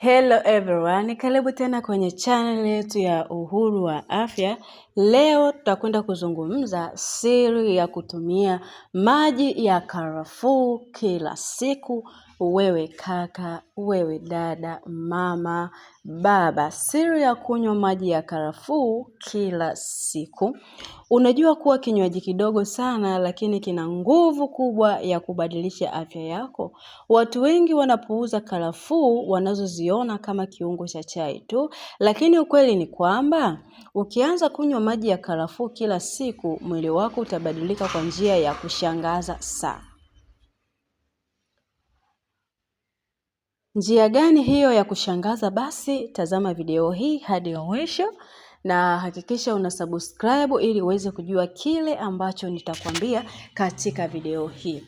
Hello everyone, karibu tena kwenye channel yetu ya Uhuru wa Afya. Leo tutakwenda kuzungumza siri ya kutumia maji ya karafuu kila siku. Wewe kaka, wewe dada, mama, baba, siri ya kunywa maji ya karafuu kila siku. Unajua kuwa kinywaji kidogo sana lakini kina nguvu kubwa ya kubadilisha afya yako. Watu wengi wanapuuza karafuu wanazoziona kama kiungo cha chai tu, lakini ukweli ni kwamba ukianza kunywa maji ya karafuu kila siku, mwili wako utabadilika kwa njia ya kushangaza sana. Njia gani hiyo ya kushangaza? Basi tazama video hii hadi mwisho na hakikisha una subscribe ili uweze kujua kile ambacho nitakwambia katika video hii.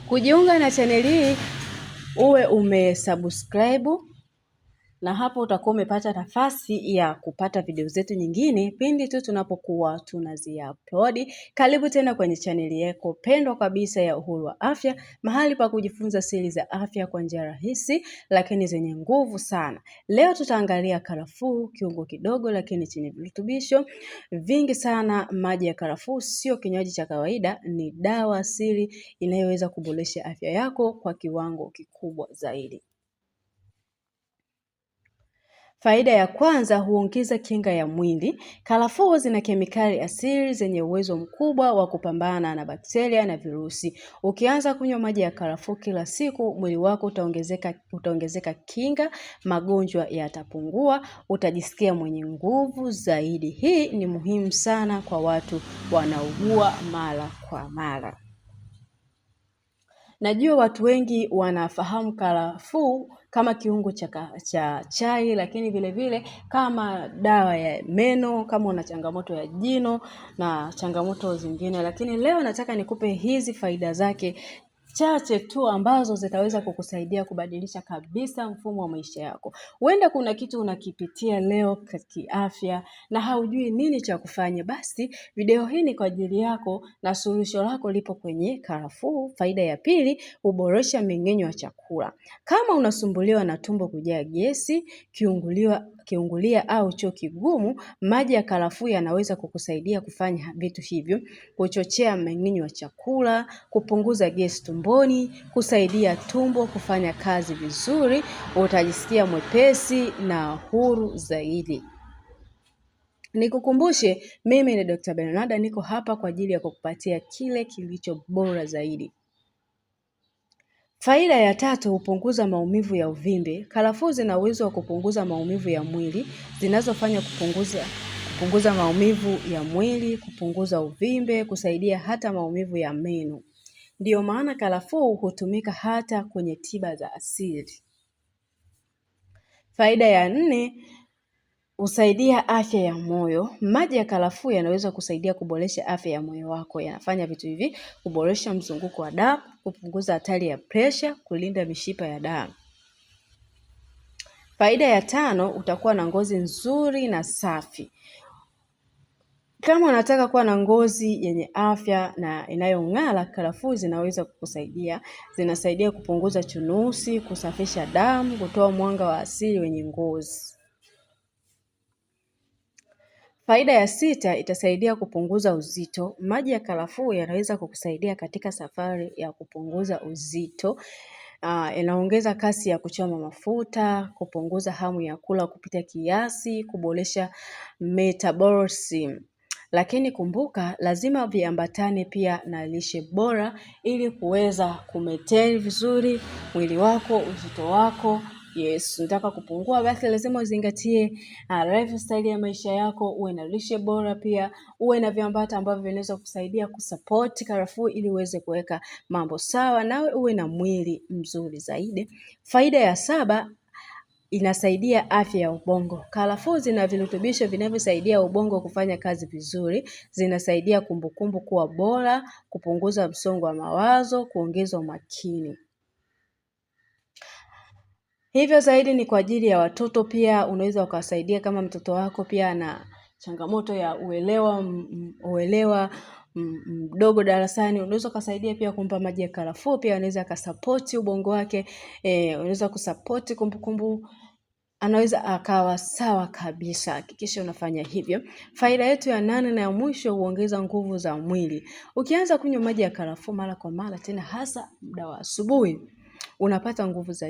Kujiunga na channel hii uwe umesubscribe, na hapo utakuwa umepata nafasi ya kupata video zetu nyingine pindi tu tunapokuwa tunazi-upload. Karibu tena kwenye chaneli yako pendwa kabisa ya Uhuru wa Afya, mahali pa kujifunza siri za afya kwa njia rahisi lakini zenye nguvu sana. Leo tutaangalia karafuu, kiungo kidogo lakini chenye virutubisho vingi sana. Maji ya karafuu sio kinywaji cha kawaida, ni dawa asili inayoweza kuboresha afya yako kwa kiwango kikubwa zaidi. Faida ya kwanza, huongeza kinga ya mwili. Karafuu zina kemikali asili zenye uwezo mkubwa wa kupambana na bakteria na virusi. Ukianza kunywa maji ya karafuu kila siku, mwili wako utaongezeka kinga, magonjwa yatapungua, utajisikia mwenye nguvu zaidi. Hii ni muhimu sana kwa watu wanaougua mara kwa mara. Najua watu wengi wanafahamu karafuu kama kiungo cha chai, lakini vile vile kama dawa ya meno kama una changamoto ya jino na changamoto zingine. Lakini leo nataka nikupe hizi faida zake chache tu ambazo zitaweza kukusaidia kubadilisha kabisa mfumo wa maisha yako. Huenda kuna kitu unakipitia leo kiafya na haujui nini cha kufanya. Basi video hii ni kwa ajili yako na suluhisho lako lipo kwenye karafuu. Faida ya pili, huboresha mmeng'enyo wa chakula. Kama unasumbuliwa na tumbo kujaa gesi, kiungulia au choo kigumu, maji ya karafuu yanaweza kukusaidia kufanya vitu hivyo: kuchochea mmeng'enyo wa chakula, kupunguza gesi tumboni, kusaidia tumbo kufanya kazi vizuri. Utajisikia mwepesi na huru zaidi. Nikukumbushe, mimi ni Dr. Bernarda, niko hapa kwa ajili ya kukupatia kile kilicho bora zaidi. Faida ya tatu, hupunguza maumivu ya uvimbe. Karafuu zina uwezo wa kupunguza maumivu ya mwili, zinazofanya kupunguza maumivu ya mwili, kupunguza uvimbe, kusaidia hata maumivu ya meno. Ndiyo maana karafuu hutumika hata kwenye tiba za asili. Faida ya nne, husaidia afya ya moyo. Maji ya karafuu yanaweza kusaidia kuboresha afya ya moyo wako. Yanafanya vitu hivi: kuboresha mzunguko wa damu, kupunguza hatari ya pressure, kulinda mishipa ya damu. Faida ya tano, utakuwa na ngozi nzuri na safi. Kama unataka kuwa na ngozi yenye afya na inayong'ara, karafuu zinaweza kukusaidia. Zinasaidia kupunguza chunusi, kusafisha damu, kutoa mwanga wa asili wenye ngozi. Faida ya sita, itasaidia kupunguza uzito. Maji ya karafuu yanaweza kukusaidia katika safari ya kupunguza uzito. Inaongeza kasi ya kuchoma mafuta, kupunguza hamu ya kula kupita kiasi, kuboresha metabolism. Lakini kumbuka, lazima viambatane pia na lishe bora ili kuweza kumaintain vizuri mwili wako, uzito wako. Yes, unataka kupungua, basi lazima uzingatie lifestyle ya maisha yako, uwe na lishe bora, pia uwe na viambata ambavyo vinaweza kusaidia kusupport karafuu ili uweze kuweka mambo sawa, nawe uwe na mwili mzuri zaidi. Faida ya saba, inasaidia afya ya ubongo. Karafuu zina virutubisho vinavyosaidia ubongo kufanya kazi vizuri. Zinasaidia kumbukumbu kuwa bora, kupunguza msongo wa mawazo, kuongeza umakini. Hivyo zaidi ni kwa ajili ya watoto pia. Unaweza ukawasaidia kama mtoto wako pia na changamoto ya uelewa mdogo darasani, unaweza kusaidia pia kumpa maji ya karafuu, pia anaweza akasapoti ubongo wake, unaweza kusapoti kumbukumbu, anaweza akawa sawa kabisa. Hakikisha unafanya hivyo. Faida yetu ya 8 na ya mwisho, huongeza nguvu za mwili. Ukianza kunywa maji ya karafuu mara kwa mara, tena hasa muda wa asubuhi, unapata nguvu zaidi.